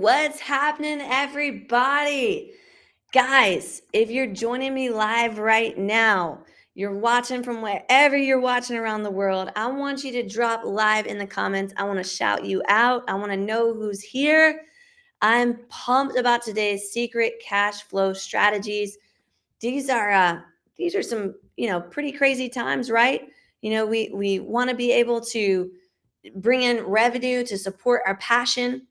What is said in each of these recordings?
What's happening, everybody? Guys, if you're joining me live right now, you're watching from wherever you're watching around the world, I want you to drop live in the comments. I want to shout you out. I want to know who's here. I'm pumped about today's secret cash flow strategies. These are some, pretty crazy times, right? We want to be able to bring in revenue to support our passion.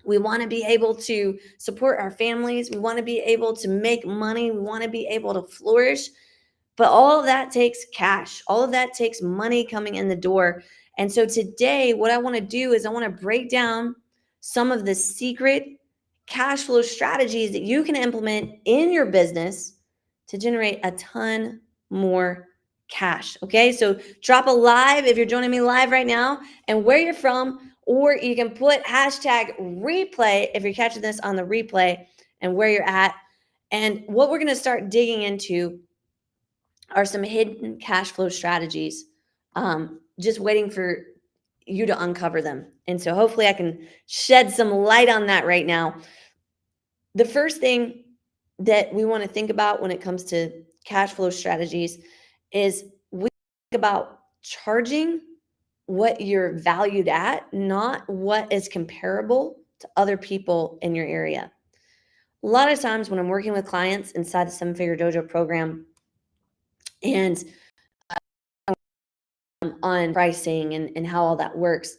We want to be able to support our families. We want to be able to make money. We want to be able to flourish. But all of that takes cash. All of that takes money coming in the door. And so today, what I want to do is I want to break down some of the secret cash flow strategies that you can implement in your business to generate a ton more cash. Okay, so drop a live if you're joining me live right now and where you're from, or you can put hashtag replay if you're catching this on the replay and where you're at. And what we're going to start digging into are some hidden cash flow strategies, just waiting for you to uncover them. And so hopefully I can shed some light on that right now. The first thing that we want to think about when it comes to cash flow strategies is we think about charging what you're valued at, not what is comparable to other people in your area. A lot of times when I'm working with clients inside the 7-Figure Dojo program and on pricing and how all that works,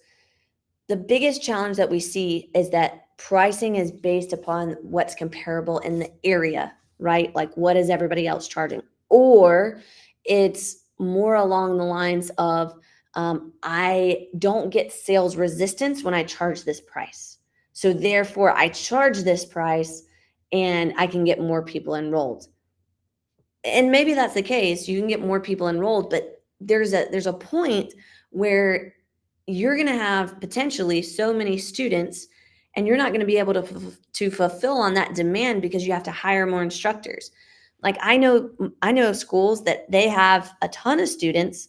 the biggest challenge that we see is that pricing is based upon what's comparable in the area, right? Like what is everybody else charging? Or it's more along the lines of, I don't get sales resistance when I charge this price. So therefore I charge this price and I can get more people enrolled. And maybe that's the case. You can get more people enrolled, but there's a point where you're going to have potentially so many students and you're not going to be able to fulfill on that demand because you have to hire more instructors. Like I know schools that they have a ton of students.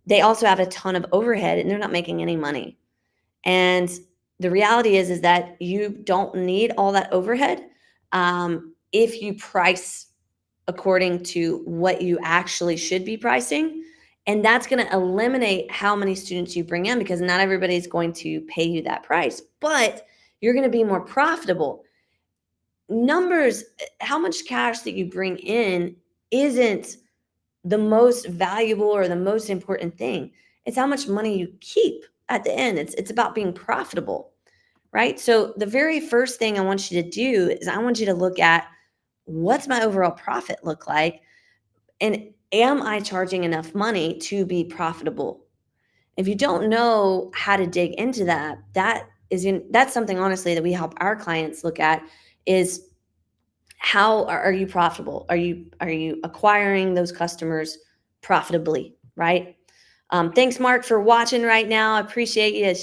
They also have a ton of overhead and they're not making any money. And the reality is that you don't need all that overhead if you price according to what you actually should be pricing. And that's going to eliminate how many students you bring in because not everybody's going to pay you that price, but you're going to be more profitable. Numbers, how much cash that you bring in isn't the most valuable or the most important thing. It's how much money you keep at the end. It's about being profitable, right? So the very first thing I want you to do is I want you to look at what's my overall profit look like? And am I charging enough money to be profitable? If you don't know how to dig into that, that's something honestly that we help our clients look at is how are you profitable? Are you acquiring those customers profitably, right? Thanks, Mark, for watching right now. I appreciate you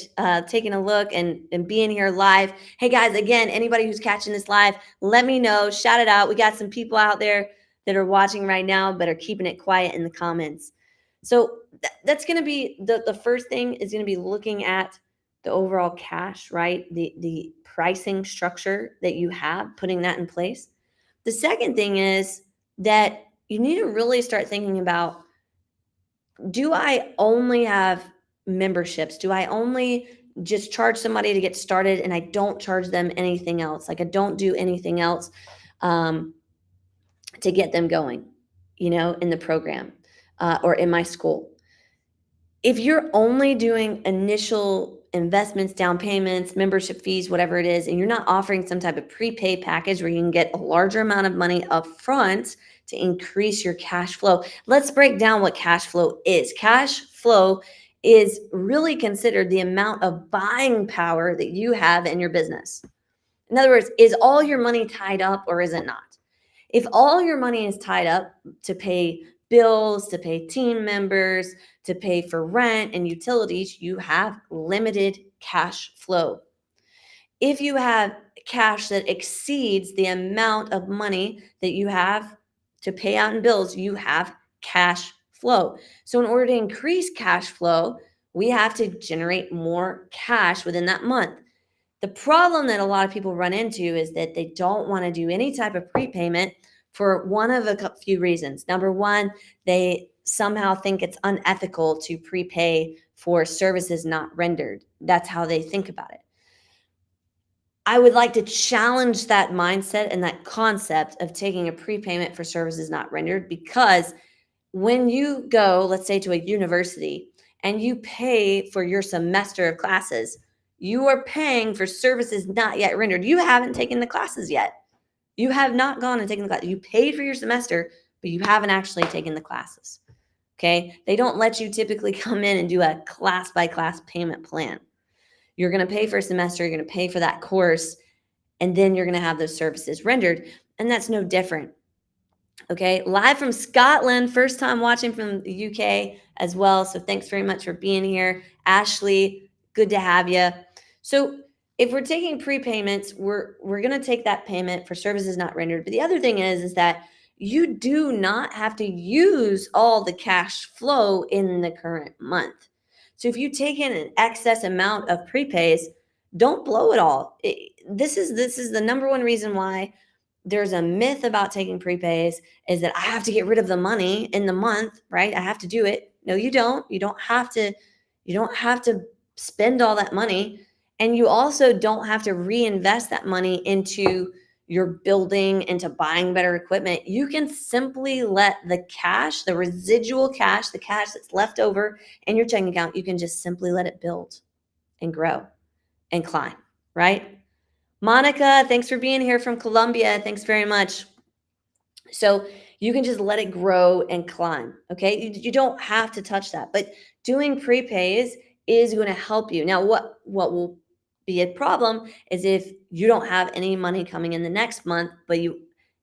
taking a look and being here live. Hey, guys, again, anybody who's catching this live, let me know. Shout it out. We got some people out there that are watching right now but are keeping it quiet in the comments. So that's going to be the first thing is going to be looking at the overall cash, right? The pricing structure that you have, putting that in place. The second thing is that you need to really start thinking about, do I only have memberships? Do I only just charge somebody to get started and I don't charge them anything else? Like I don't do anything else to get them going, in the program or in my school. If you're only doing initial investments, down payments, membership fees, whatever it is, and you're not offering some type of prepay package where you can get a larger amount of money up front to increase your cash flow. Let's break down what cash flow is. Cash flow is really considered the amount of buying power that you have in your business. In other words, is all your money tied up or is it not? If all your money is tied up to pay bills, to pay team members, to pay for rent and utilities, you have limited cash flow. If you have cash that exceeds the amount of money that you have to pay out in bills, you have cash flow. So in order to increase cash flow, we have to generate more cash within that month. The problem that a lot of people run into is that they don't want to do any type of prepayment for one of a few reasons. Number one, they somehow think it's unethical to prepay for services not rendered. That's how they think about it. I would like to challenge that mindset and that concept of taking a prepayment for services not rendered, because when you go, let's say, to a university and you pay for your semester of classes, you are paying for services not yet rendered. You haven't taken the classes yet. You have not gone and taken the class. You paid for your semester, but you haven't actually taken the classes. Okay. They don't let you typically come in and do a class by class payment plan. You're going to pay for a semester, you're going to pay for that course, and then you're going to have those services rendered. And that's no different. Okay, live from Scotland, first time watching from the UK as well. So thanks very much for being here. Ashley, good to have you. So if we're taking prepayments, we're going to take that payment for services not rendered. But the other thing is that you do not have to use all the cash flow in the current month. So if you take in an excess amount of prepays, don't blow it all. This is the number one reason why there's a myth about taking prepays, is that I have to get rid of the money in the month, right? I have to do it. No, you don't. You don't have to spend all that money. And you also don't have to reinvest that money into your building, into buying better equipment. You can simply let the cash, the residual cash, the cash that's left over in your checking account, you can just simply let it build and grow and climb, right? Monica, thanks for being here from Colombia. Thanks very much. So you can just let it grow and climb. Okay. You don't have to touch that, but doing prepays is going to help you. Now, what will be a problem is if you don't have any money coming in the next month, but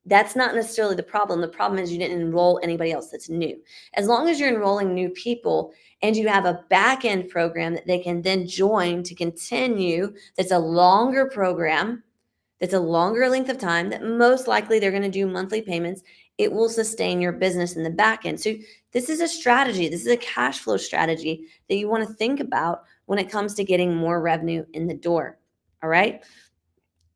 that's not necessarily the problem. The problem is you didn't enroll anybody else that's new. As long as you're enrolling new people and you have a back end program that they can then join to continue, that's a longer program, that's a longer length of time, that most likely they're going to do monthly payments, it will sustain your business in the back end. So this is a strategy. This is a cash flow strategy that you want to think about when it comes to getting more revenue in the door. All right.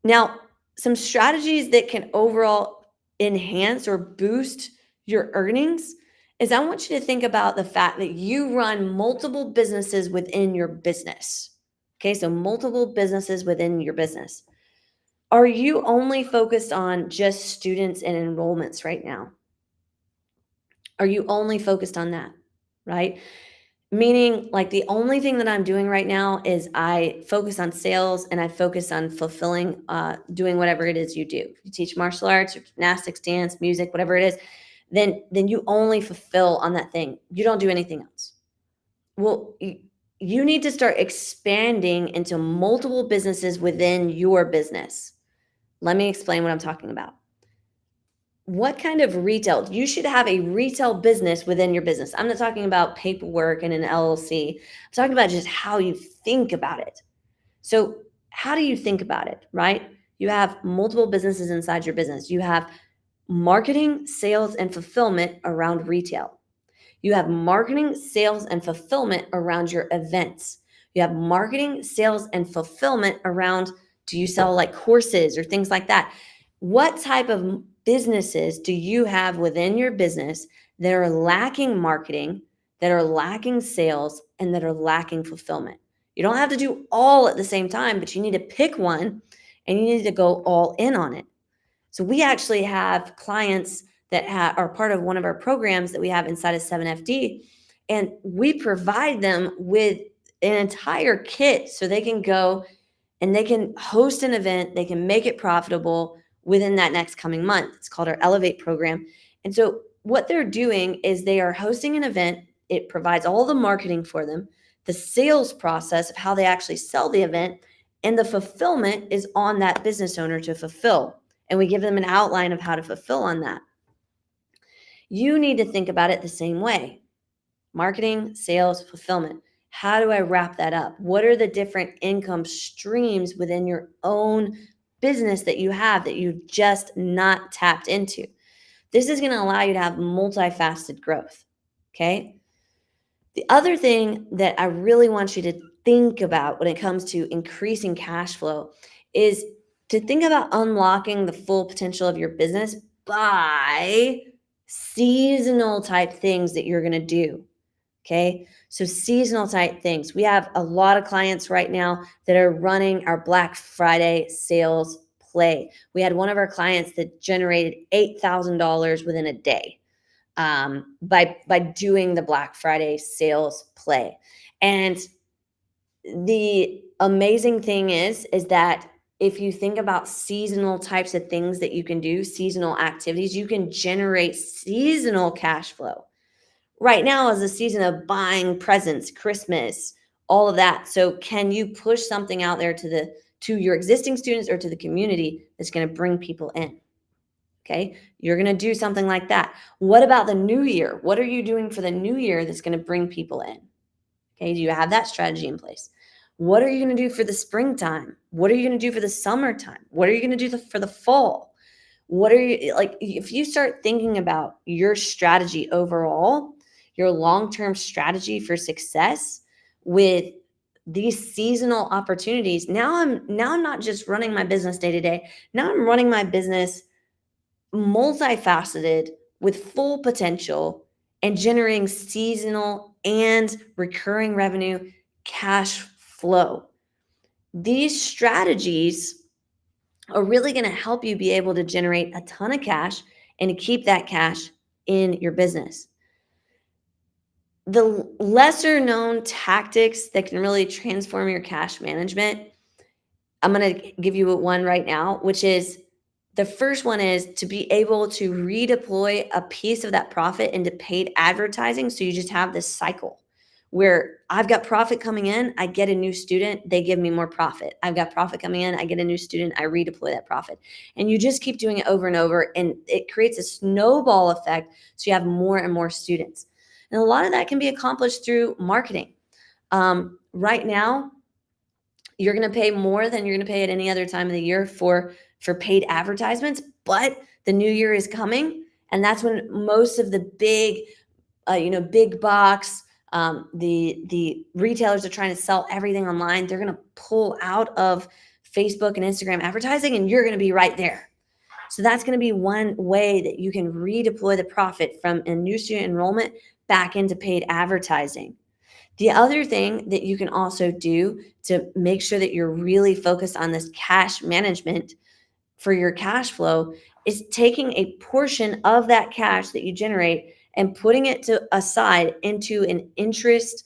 Now, some strategies that can overall enhance or boost your earnings is, I want you to think about the fact that you run multiple businesses within your business. Okay. So multiple businesses within your business. Are you only focused on just students and enrollments right now? Are you only focused on that, right? Meaning, like, the only thing that I'm doing right now is I focus on sales and I focus on fulfilling, doing whatever it is you do. You teach martial arts or gymnastics, dance, music, whatever it is, then you only fulfill on that thing. You don't do anything else. Well, you need to start expanding into multiple businesses within your business. Let me explain what I'm talking about. What kind of retail? You should have a retail business within your business. I'm not talking about paperwork and an LLC. I'm talking about just how you think about it. So, how do you think about it, right? You have multiple businesses inside your business. You have marketing, sales, and fulfillment around retail. You have marketing, sales, and fulfillment around your events. You have marketing, sales, and fulfillment around, do you sell like courses or things like that? What type of businesses do you have within your business that are lacking marketing, that are lacking sales, and that are lacking fulfillment? You don't have to do all at the same time, but you need to pick one and you need to go all in on it. So we actually have clients that are part of one of our programs that we have inside of 7FD, and we provide them with an entire kit so they can go and they can host an event, they can make it profitable within that next coming month. It's called our Elevate program. And so what they're doing is they are hosting an event. It provides all the marketing for them, the sales process of how they actually sell the event, and the fulfillment is on that business owner to fulfill. And we give them an outline of how to fulfill on that. You need to think about it the same way. Marketing, sales, fulfillment. How do I wrap that up? What are the different income streams within your own business that you have that you've just not tapped into? This is going to allow you to have multifaceted growth. Okay. The other thing that I really want you to think about when it comes to increasing cash flow is to think about unlocking the full potential of your business by seasonal type things that you're going to do. Okay. So, seasonal type things. We have a lot of clients right now that are running our Black Friday sales play. We had one of our clients that generated $8,000 within a day by doing the Black Friday sales play. And the amazing thing is that if you think about seasonal types of things that you can do, seasonal activities, you can generate seasonal cash flow. Right now is a season of buying presents, Christmas, all of that. So can you push something out there to your existing students or to the community that's going to bring people in? Okay? You're going to do something like that. What about the new year? What are you doing for the new year that's going to bring people in? Okay, do you have that strategy in place? What are you going to do for the springtime? What are you going to do for the summertime? What are you going to do for the fall? What are you like? If you start thinking about your strategy overall, your long-term strategy for success with these seasonal opportunities, now I'm not just running my business day to day. Now I'm running my business multifaceted with full potential and generating seasonal and recurring revenue cash flow. These strategies are really going to help you be able to generate a ton of cash and to keep that cash in your business. The lesser known tactics that can really transform your cash management, I'm going to give you one right now, which is the first one is to be able to redeploy a piece of that profit into paid advertising. So you just have this cycle where I've got profit coming in, I get a new student, they give me more profit. I've got profit coming in, I get a new student, I redeploy that profit. And you just keep doing it over and over, and it creates a snowball effect. So you have more and more students. And a lot of that can be accomplished through marketing. Right now, you're going to pay more than you're going to pay at any other time of the year for paid advertisements, but the new year is coming, and that's when most of the big box, the retailers are trying to sell everything online. They're going to pull out of Facebook and Instagram advertising, and you're going to be right there. So that's going to be one way that you can redeploy the profit from a new student enrollment back into paid advertising. The other thing that you can also do to make sure that you're really focused on this cash management for your cash flow is taking a portion of that cash that you generate and putting it aside into an interest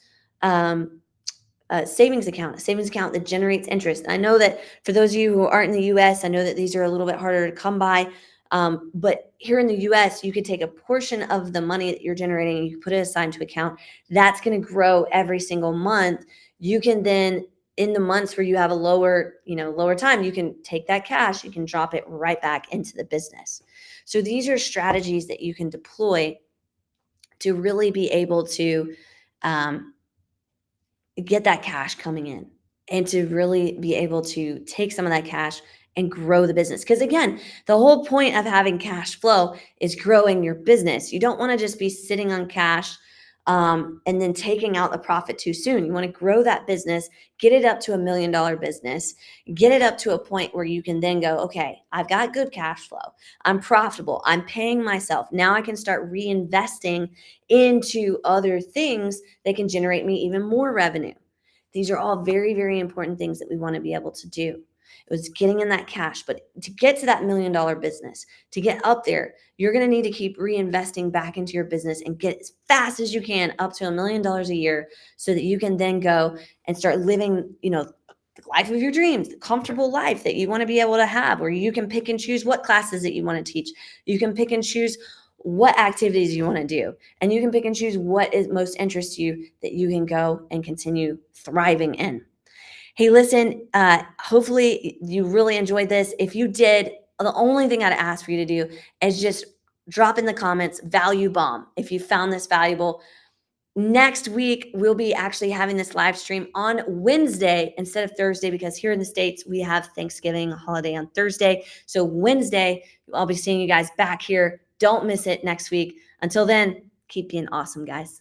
savings account, a savings account that generates interest. I know that for those of you who aren't in the US, I know that these are a little bit harder to come by. But here in the US, you could take a portion of the money that you're generating and you can put it aside into account. That's going to grow every single month. You can then, in the months where you have a lower time, you can take that cash, you can drop it right back into the business. So these are strategies that you can deploy to really be able to get that cash coming in and to really be able to take some of that cash and grow the business. Because again, the whole point of having cash flow is growing your business. You don't want to just be sitting on cash and then taking out the profit too soon. You want to grow that business, get it up to $1 million business, get it up to a point where you can then go, okay, I've got good cash flow. I'm profitable. I'm paying myself. Now I can start reinvesting into other things that can generate me even more revenue. These are all very, very important things that we want to be able to do. It was getting in that cash, but to get to that $1 million business, to get up there, you're going to need to keep reinvesting back into your business and get as fast as you can up to $1 million a year so that you can then go and start living, the life of your dreams, the comfortable life that you want to be able to have, where you can pick and choose what classes that you want to teach. You can pick and choose what activities you want to do, and you can pick and choose what is most interests you that you can go and continue thriving in. Hey, listen, hopefully you really enjoyed this. If you did, the only thing I'd ask for you to do is just drop in the comments, value bomb, if you found this valuable. Next week, we'll be actually having this live stream on Wednesday instead of Thursday, because here in the States, we have Thanksgiving holiday on Thursday. So Wednesday, I'll be seeing you guys back here. Don't miss it next week. Until then, keep being awesome, guys.